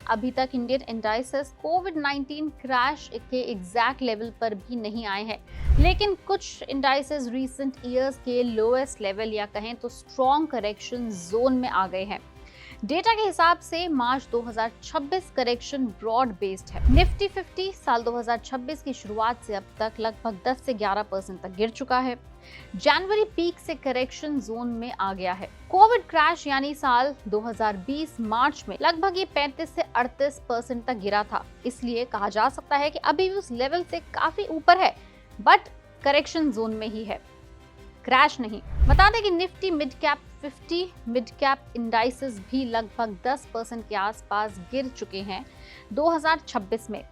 अभी तक Indian indices कोविड-19 crash के एग्जैक्ट लेवल पर भी नहीं आए हैं, लेकिन कुछ इंडाइसेस रीसेंट ईयर्स के लोएस्ट लेवल या कहें तो स्ट्रॉन्ग करेक्शन जोन में आ गए हैं। डेटा के हिसाब से मार्च 2026 करेक्शन ब्रॉड बेस्ड है। निफ्टी 50 साल 2026 की शुरुआत से अब तक लगभग 10 से 11% तक गिर चुका है। जनवरी पीक से करेक्शन जोन में आ गया है। कोविड क्रैश यानी साल 2020 मार्च में लगभग ये 35 से 38% तक गिरा था, इसलिए कहा जा सकता है कि अभी भी उस लेवल से काफी ऊपर है, बट करेक्शन जोन में ही है, क्रैश नहीं। बता दें कि Nifty mid cap 50 mid cap indices भी लगभग 10% के आसपास गिर चुके हैं 2026 में।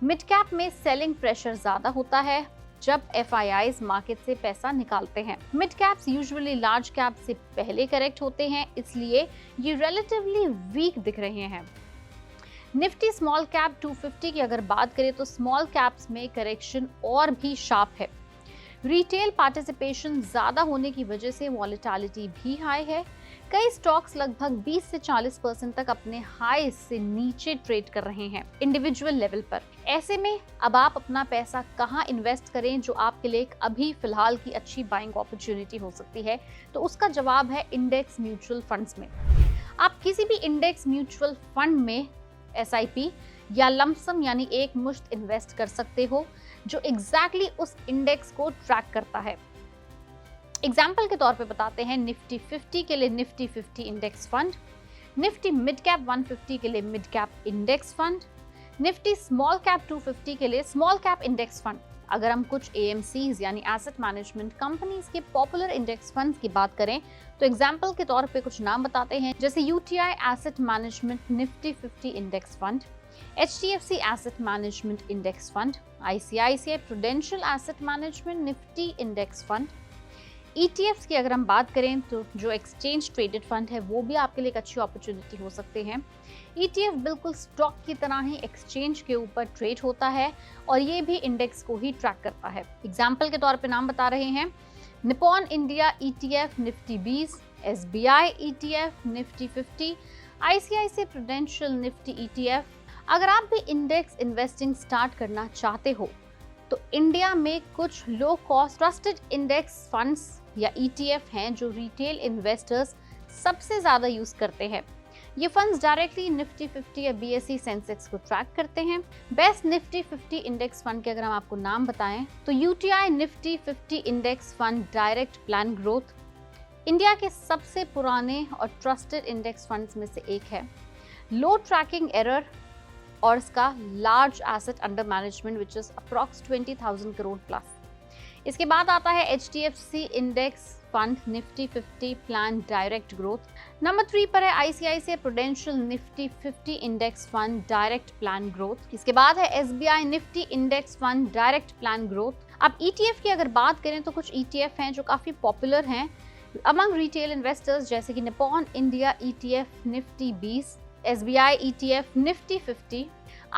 मिड कैप में सेलिंग प्रेशर ज्यादा होता है जब FIIs मार्केट से पैसा निकालते हैं। Mid caps usually large cap से पहले करेक्ट होते हैं, इसलिए ये रिलेटिवली वीक दिख रहे हैं। निफ्टी स्मॉल कैप 250 की अगर बात करें तो स्मॉल कैप्स में करेक्शन और भी शार्प है। रिटेल पार्टिसिपेशन ज्यादा होने की वजह से वॉलेटिलिटी भी हाई है। कई स्टॉक्स लगभग 20 से 40% तक अपने हाई से नीचे ट्रेड कर रहे हैं इंडिविजुअल लेवल पर। ऐसे में अब आप अपना पैसा कहां इन्वेस्ट करें जो आपके लिए अभी फिलहाल की अच्छी बाइंग अपॉर्चुनिटी हो सकती है, तो उसका जवाब है इंडेक्स म्यूचुअल फंड्स में। आप किसी भी इंडेक्स म्यूचुअल फंड में SIP या लमसम यानी एक मुश्त इन्वेस्ट कर सकते हो जो एग्जैक्टली उस इंडेक्स को ट्रैक करता है। एग्जाम्पल के तौर पे बताते हैं, निफ्टी 50 के लिए Nifty 50 index fund, Nifty mid cap 150 के लिए mid cap index fund, Nifty small cap 250 के लिए स्मॉल कैप इंडेक्स फंड। अगर हम कुछ AMCs यानी एसेट मैनेजमेंट कंपनीज के पॉपुलर इंडेक्स फंड्स की बात करें तो एग्जाम्पल के तौर पे कुछ नाम बताते हैं, जैसे UTI asset management Nifty 50 index fund, HDFC asset management index fund, ICICI prudential asset management Nifty index fund. ETFs की अगर हम बात करें तो जो एक्सचेंज ट्रेडेड फंड है वो भी आपके लिए एक अच्छी अपॉर्चुनिटी हो सकते हैं। ETF बिल्कुल स्टॉक की तरह ही एक्सचेंज के ऊपर ट्रेड होता है और ये भी इंडेक्स को ही ट्रैक करता है। एग्जाम्पल के तौर पे नाम बता रहे हैं, Nippon India ETF Nifty 20, SBI ETF Nifty 50, ICICI prudential Nifty ETF। अगर आप भी इंडेक्स इन्वेस्टिंग स्टार्ट करना चाहते हो तो इंडिया में कुछ low cost trusted index funds या ETF हैं जो रिटेल इन्वेस्टर्स सबसे ज्यादा यूज करते हैं। ये फंड्स डायरेक्टली निफ्टी 50 या BSE सेंसेक्स को ट्रैक करते हैं। बेस्ट निफ्टी 50 इंडेक्स फंड के अगर हम आपको नाम बताएं तो UTI Nifty 50 index fund direct plan growth India के सबसे पुराने और ट्रस्टेड इंडेक्स फंड्स में से एक है। लो ट्रैकिंग एरर और इसका large asset under management which is approx 20,000 crore plus. इसके बाद आता है HDFC index fund Nifty 50 plan direct growth. Number 3 पर है ICICI prudential Nifty 50 index fund direct plan growth. इसके बाद है SBI Nifty index fund direct plan growth. अब ETF की अगर बात करें तो कुछ ETF हैं जो काफी पॉपुलर हैं अमंग रिटेल इन्वेस्टर्स, जैसे कि Nippon India ETF Nifty 20, SBI ETF Nifty 50,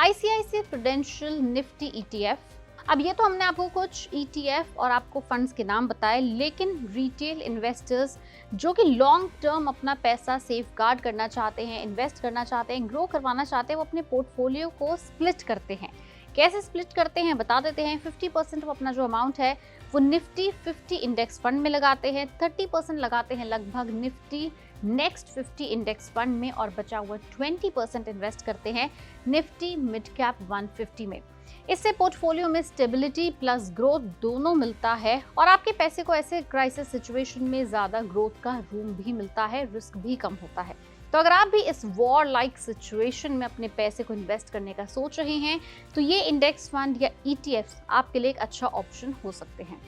ICICI prudential Nifty ETF। अब ये तो हमने आपको कुछ ETF और आपको फंड्स के नाम बताए, लेकिन रिटेल इन्वेस्टर्स जो कि लॉन्ग टर्म अपना पैसा सेफ गार्ड करना चाहते हैं, इन्वेस्ट करना चाहते हैं, ग्रो करवाना चाहते हैं, वो अपने पोर्टफोलियो को स्प्लिट करते हैं। कैसे स्प्लिट करते हैं बता देते हैं। 50% वो अपना जो अमाउंट है वो निफ्टी 50 इंडेक्स फंड में लगाते हैं, 30% लगाते हैं लगभग निफ्टी नेक्स्ट 50 इंडेक्स फंड में और बचा हुआ 20% इन्वेस्ट करते हैं निफ्टी मिड कैप 150 में। इससे पोर्टफोलियो में स्टेबिलिटी प्लस ग्रोथ दोनों मिलता है और आपके पैसे को ऐसे क्राइसिस सिचुएशन में ज्यादा ग्रोथ का रूम भी मिलता है, रिस्क भी कम होता है। तो अगर आप भी इस वॉर लाइक सिचुएशन में अपने पैसे को इन्वेस्ट करने का सोच रहे हैं तो ये इंडेक्स फंड या ETFs आपके लिए एक अच्छा ऑप्शन हो सकते हैं।